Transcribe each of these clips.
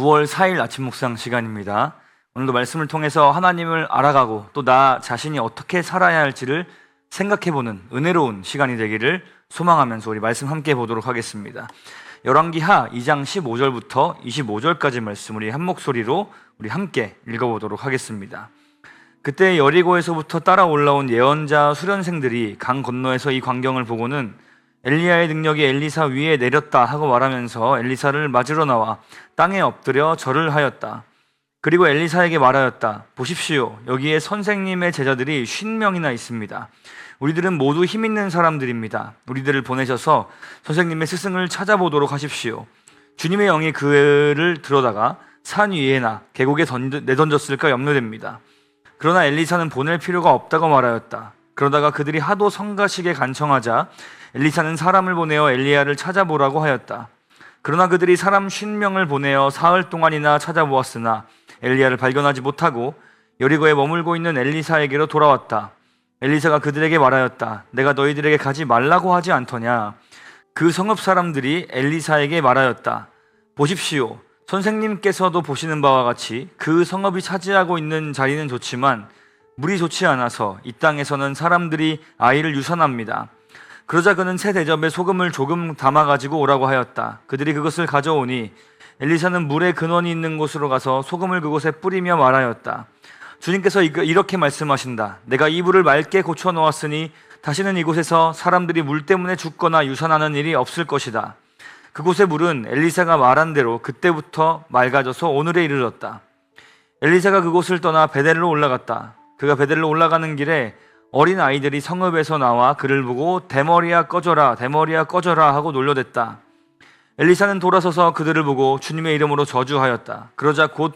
9월 4일 아침 묵상 시간입니다. 오늘도 말씀을 통해서 하나님을 알아가고 또 나 자신이 어떻게 살아야 할지를 생각해보는 은혜로운 시간이 되기를 소망하면서 우리 말씀 함께 보도록 하겠습니다. 열왕기하 2장 15절부터 25절까지 말씀 우리 한 목소리로 우리 함께 읽어보도록 하겠습니다. 그때 여리고에서부터 따라 올라온 예언자 수련생들이 강 건너에서 이 광경을 보고는 엘리야의 능력이 엘리사 위에 내렸다 하고 말하면서 엘리사를 맞으러 나와 땅에 엎드려 절을 하였다. 그리고 엘리사에게 말하였다. 보십시오. 여기에 선생님의 제자들이 50명이나 있습니다. 우리들은 모두 힘 있는 사람들입니다. 우리들을 보내셔서 선생님의 스승을 찾아보도록 하십시오. 주님의 영이 그를 들어다가 산 위에나 계곡에 내던졌을까 염려됩니다. 그러나 엘리사는 보낼 필요가 없다고 말하였다. 그러다가 그들이 하도 성가시게 간청하자 엘리사는 사람을 보내어 엘리야를 찾아보라고 하였다. 그러나 그들이 사람 50명을 보내어 사흘 동안이나 찾아보았으나 엘리야를 발견하지 못하고 여리고에 머물고 있는 엘리사에게로 돌아왔다. 엘리사가 그들에게 말하였다. 내가 너희들에게 가지 말라고 하지 않더냐. 그 성읍 사람들이 엘리사에게 말하였다. 보십시오. 선생님께서도 보시는 바와 같이 그 성읍이 차지하고 있는 자리는 좋지만 물이 좋지 않아서 이 땅에서는 사람들이 아이를 유산합니다. 그러자 그는 새 대접에 소금을 조금 담아가지고 오라고 하였다. 그들이 그것을 가져오니 엘리사는 물의 근원이 있는 곳으로 가서 소금을 그곳에 뿌리며 말하였다. 주님께서 이렇게 말씀하신다. 내가 이 물을 맑게 고쳐 놓았으니 다시는 이곳에서 사람들이 물 때문에 죽거나 유산하는 일이 없을 것이다. 그곳의 물은 엘리사가 말한 대로 그때부터 맑아져서 오늘에 이르렀다. 엘리사가 그곳을 떠나 베델로 올라갔다. 그가 베델로 올라가는 길에 어린 아이들이 성읍에서 나와 그를 보고 대머리야 꺼져라 대머리야 꺼져라 하고 놀려댔다. 엘리사는 돌아서서 그들을 보고 주님의 이름으로 저주하였다. 그러자 곧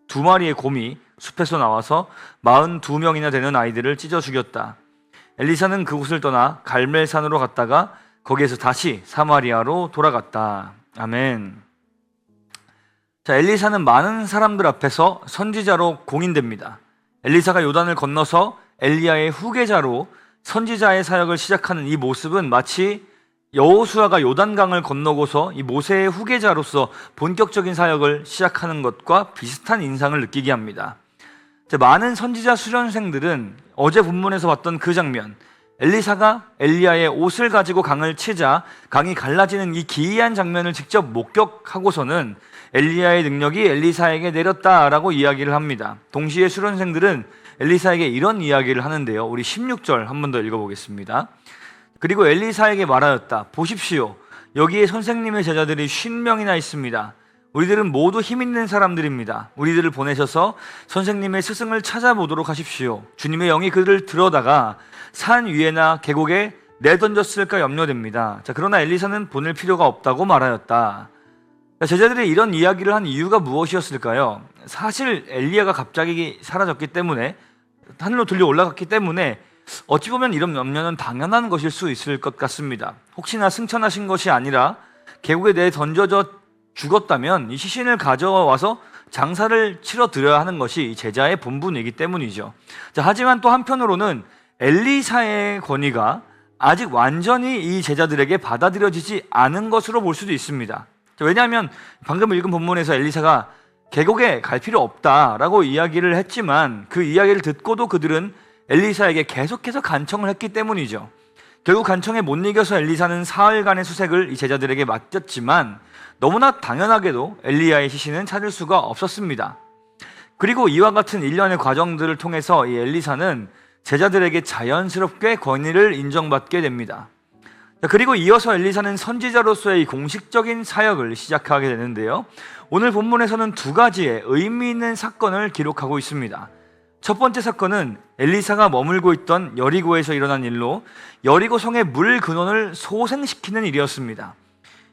2마리의 곰이 숲에서 나와서 42명이나 되는 아이들을 찢어 죽였다. 엘리사는 그곳을 떠나 갈멜산으로 갔다가 거기에서 다시 사마리아로 돌아갔다. 아멘. 자, 엘리사는 많은 사람들 앞에서 선지자로 공인됩니다. 엘리사가 요단을 건너서 엘리야의 후계자로 선지자의 사역을 시작하는 이 모습은 마치 여호수아가 요단강을 건너고서 이 모세의 후계자로서 본격적인 사역을 시작하는 것과 비슷한 인상을 느끼게 합니다. 많은 선지자 수련생들은 어제 본문에서 봤던 그 장면, 엘리사가 엘리야의 옷을 가지고 강을 치자 강이 갈라지는 이 기이한 장면을 직접 목격하고서는 엘리야의 능력이 엘리사에게 내렸다라고 이야기를 합니다. 동시에 수련생들은 엘리사에게 이런 이야기를 하는데요. 우리 16절 한 번 더 읽어보겠습니다. 그리고 엘리사에게 말하였다. 보십시오. 여기에 선생님의 제자들이 50명이나 있습니다. 우리들은 모두 힘 있는 사람들입니다. 우리들을 보내셔서 선생님의 스승을 찾아보도록 하십시오. 주님의 영이 그들을 들어다가 산 위에나 계곡에 내던졌을까 염려됩니다. 자, 그러나 엘리사는 보낼 필요가 없다고 말하였다. 제자들이 이런 이야기를 한 이유가 무엇이었을까요? 사실 엘리야가 갑자기 사라졌기 때문에 하늘로 들려 올라갔기 때문에 어찌 보면 이런 염려는 당연한 것일 수 있을 것 같습니다. 혹시나 승천하신 것이 아니라 계곡에 내에 던져져 죽었다면 이 시신을 가져와서 장사를 치러 드려야 하는 것이 제자의 본분이기 때문이죠. 자, 하지만 또 한편으로는 엘리사의 권위가 아직 완전히 이 제자들에게 받아들여지지 않은 것으로 볼 수도 있습니다. 왜냐하면 방금 읽은 본문에서 엘리사가 계곡에 갈 필요 없다라고 이야기를 했지만 그 이야기를 듣고도 그들은 엘리사에게 계속해서 간청을 했기 때문이죠. 결국 간청에 못 이겨서 엘리사는 사흘간의 수색을 이 제자들에게 맡겼지만 너무나 당연하게도 엘리야의 시신은 찾을 수가 없었습니다. 그리고 이와 같은 일련의 과정들을 통해서 이 엘리사는 제자들에게 자연스럽게 권위를 인정받게 됩니다. 그리고 이어서 엘리사는 선지자로서의 공식적인 사역을 시작하게 되는데요. 오늘 본문에서는 2가지의 의미 있는 사건을 기록하고 있습니다. 첫 번째 사건은 엘리사가 머물고 있던 여리고에서 일어난 일로 여리고 성의 물 근원을 소생시키는 일이었습니다.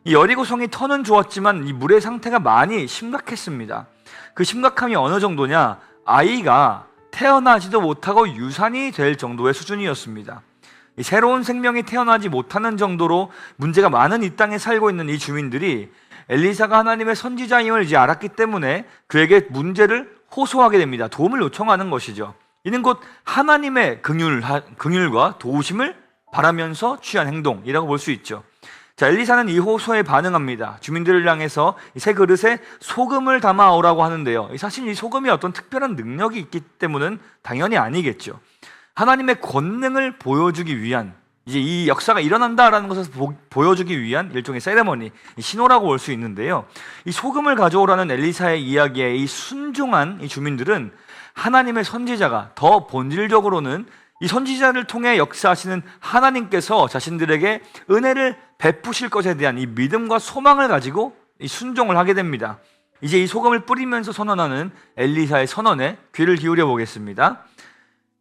이 여리고 성이 터는 좋았지만 이 물의 상태가 많이 심각했습니다. 그 심각함이 어느 정도냐? 아이가 태어나지도 못하고 유산이 될 정도의 수준이었습니다. 이 새로운 생명이 태어나지 못하는 정도로 문제가 많은 이 땅에 살고 있는 이 주민들이 엘리사가 하나님의 선지자임을 이제 알았기 때문에 그에게 문제를 호소하게 됩니다. 도움을 요청하는 것이죠. 이는 곧 하나님의 긍휼과 도우심을 바라면서 취한 행동이라고 볼 수 있죠. 자, 엘리사는 이 호소에 반응합니다. 주민들을 향해서 새 그릇에 소금을 담아 오라고 하는데요. 사실 이 소금이 어떤 특별한 능력이 있기 때문은 당연히 아니겠죠. 하나님의 권능을 보여주기 위한, 이제 이 역사가 일어난다라는 것을 보여주기 위한 일종의 세레머니, 신호라고 볼 수 있는데요. 이 소금을 가져오라는 엘리사의 이야기에 이 순종한 이 주민들은 하나님의 선지자가, 더 본질적으로는 이 선지자를 통해 역사하시는 하나님께서 자신들에게 은혜를 베푸실 것에 대한 이 믿음과 소망을 가지고 이 순종을 하게 됩니다. 이제 이 소금을 뿌리면서 선언하는 엘리사의 선언에 귀를 기울여 보겠습니다.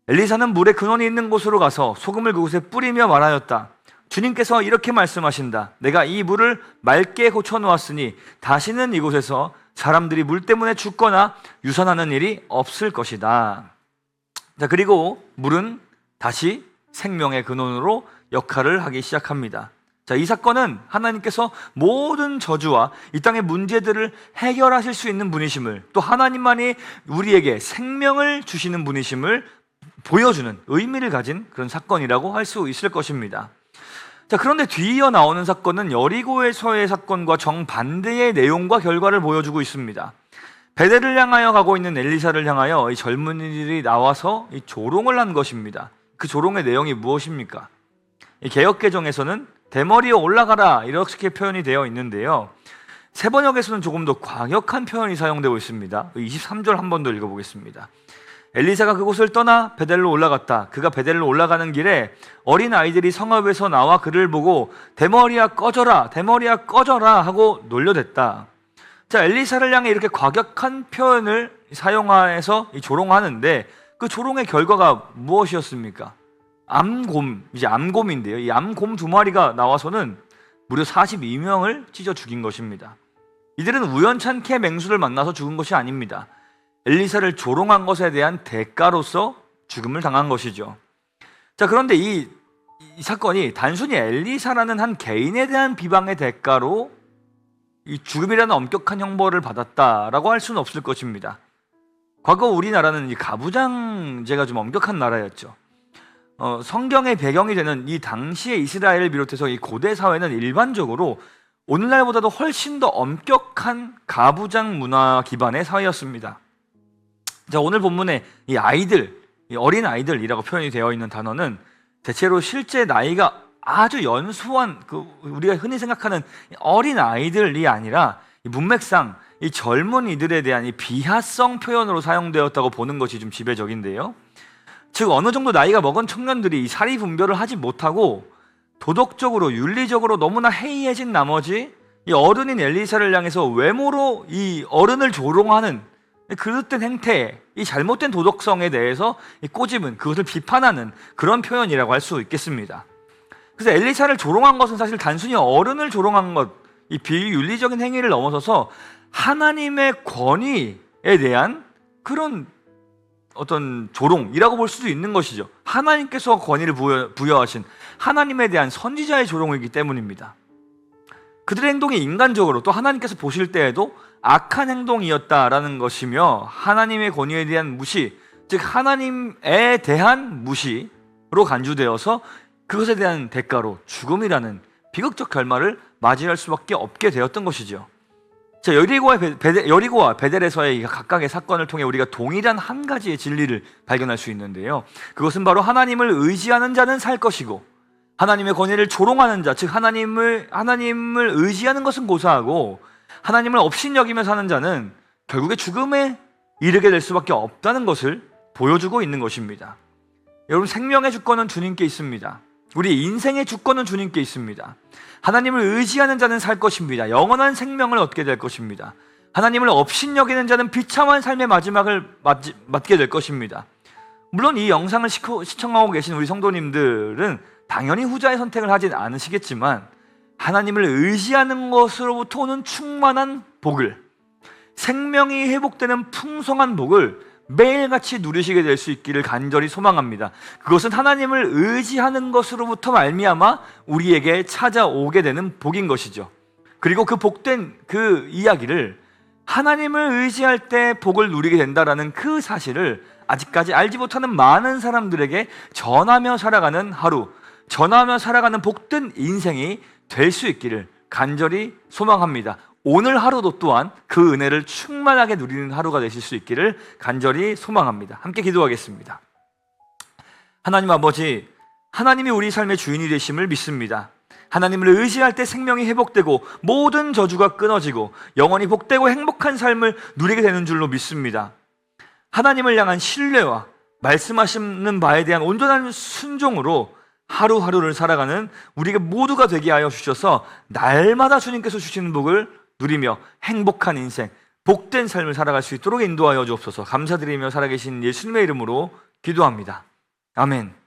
엘리사는 물의 근원이 있는 곳으로 가서 소금을 그곳에 뿌리며 말하였다. 주님께서 이렇게 말씀하신다. 내가 이 물을 맑게 고쳐놓았으니 다시는 이곳에서 사람들이 물 때문에 죽거나 유산하는 일이 없을 것이다. 자, 그리고 물은 다시 생명의 근원으로 역할을 하기 시작합니다. 자, 이 사건은 하나님께서 모든 저주와 이 땅의 문제들을 해결하실 수 있는 분이심을, 또 하나님만이 우리에게 생명을 주시는 분이심을 보여주는 의미를 가진 그런 사건이라고 할 수 있을 것입니다. 자, 그런데 뒤이어 나오는 사건은 여리고에서의 사건과 정반대의 내용과 결과를 보여주고 있습니다. 베델을 향하여 가고 있는 엘리사를 향하여 이 젊은이들이 나와서 이 조롱을 한 것입니다. 그 조롱의 내용이 무엇입니까? 이 개역개정에서는 대머리에 올라가라 이렇게 표현이 되어 있는데요. 세번역에서는 조금 더 과격한 표현이 사용되고 있습니다. 23절 한 번 더 읽어보겠습니다. 엘리사가 그곳을 떠나 베델로 올라갔다. 그가 베델로 올라가는 길에 어린 아이들이 성읍에서 나와 그를 보고 대머리야 꺼져라, 대머리야 꺼져라 하고 놀려댔다. 자, 엘리사를 향해 이렇게 과격한 표현을 사용해서 조롱하는데 그 조롱의 결과가 무엇이었습니까? 암곰, 이제 암곰인데요. 이 암곰 2마리가 나와서는 무려 42명을 찢어 죽인 것입니다. 이들은 우연찮게 맹수를 만나서 죽은 것이 아닙니다. 엘리사를 조롱한 것에 대한 대가로서 죽음을 당한 것이죠. 자, 그런데 이 사건이 단순히 엘리사라는 한 개인에 대한 비방의 대가로 이 죽음이라는 엄격한 형벌을 받았다라고 할 수는 없을 것입니다. 과거 우리나라는 이 가부장제가 좀 엄격한 나라였죠. 성경의 배경이 되는 이 당시의 이스라엘을 비롯해서 이 고대 사회는 일반적으로 오늘날보다도 훨씬 더 엄격한 가부장 문화 기반의 사회였습니다. 자, 오늘 본문에 이 아이들, 이 어린 아이들이라고 표현이 되어 있는 단어는 대체로 실제 나이가 아주 연소한 우리가 흔히 생각하는 어린 아이들이 아니라 이 문맥상 이 젊은이들에 대한 이 비하성 표현으로 사용되었다고 보는 것이 좀 지배적인데요. 즉 어느 정도 나이가 먹은 청년들이 이 사리 분별을 하지 못하고 도덕적으로 윤리적으로 너무나 해이해진 나머지 이 어른인 엘리사를 향해서 외모로 이 어른을 조롱하는 그릇된 행태, 이 잘못된 도덕성에 대해서 꼬집은, 그것을 비판하는 그런 표현이라고 할 수 있겠습니다. 그래서 엘리사를 조롱한 것은 사실 단순히 어른을 조롱한 것, 이 비윤리적인 행위를 넘어서서 하나님의 권위에 대한 그런 어떤 조롱이라고 볼 수도 있는 것이죠. 하나님께서 권위를 부여하신 하나님에 대한 선지자의 조롱이기 때문입니다. 그들의 행동이 인간적으로 또 하나님께서 보실 때에도 악한 행동이었다라는 것이며 하나님의 권위에 대한 무시, 즉 하나님에 대한 무시로 간주되어서 그것에 대한 대가로 죽음이라는 비극적 결말을 맞이할 수밖에 없게 되었던 것이죠. 자, 여리고와 베델에서의 각각의 사건을 통해 우리가 동일한 한 가지의 진리를 발견할 수 있는데요. 그것은 바로 하나님을 의지하는 자는 살 것이고 하나님의 권위를 조롱하는 자, 즉 하나님을 의지하는 것은 고사하고 하나님을 업신여기며 사는 자는 결국에 죽음에 이르게 될 수밖에 없다는 것을 보여주고 있는 것입니다. 여러분, 생명의 주권은 주님께 있습니다. 우리 인생의 주권은 주님께 있습니다. 하나님을 의지하는 자는 살 것입니다. 영원한 생명을 얻게 될 것입니다. 하나님을 업신여기는 자는 비참한 삶의 마지막을 맞게 될 것입니다. 물론 이 영상을 시청하고 계신 우리 성도님들은 당연히 후자의 선택을 하진 않으시겠지만 하나님을 의지하는 것으로부터 오는 충만한 복을, 생명이 회복되는 풍성한 복을 매일같이 누리시게 될 수 있기를 간절히 소망합니다. 그것은 하나님을 의지하는 것으로부터 말미암아 우리에게 찾아오게 되는 복인 것이죠. 그리고 그 복된 그 이야기를 하나님을 의지할 때 복을 누리게 된다라는 그 사실을 아직까지 알지 못하는 많은 사람들에게 전하며 살아가는 하루, 전하며 살아가는 복된 인생이 될 수 있기를 간절히 소망합니다. 오늘 하루도 또한 그 은혜를 충만하게 누리는 하루가 되실 수 있기를 간절히 소망합니다. 함께 기도하겠습니다. 하나님 아버지, 하나님이 우리 삶의 주인이 되심을 믿습니다. 하나님을 의지할 때 생명이 회복되고 모든 저주가 끊어지고 영원히 복되고 행복한 삶을 누리게 되는 줄로 믿습니다. 하나님을 향한 신뢰와 말씀하시는 바에 대한 온전한 순종으로 하루하루를 살아가는 우리가 모두가 되게 하여 주셔서 날마다 주님께서 주시는 복을 누리며 행복한 인생, 복된 삶을 살아갈 수 있도록 인도하여 주옵소서. 감사드리며 살아계신 예수님의 이름으로 기도합니다. 아멘.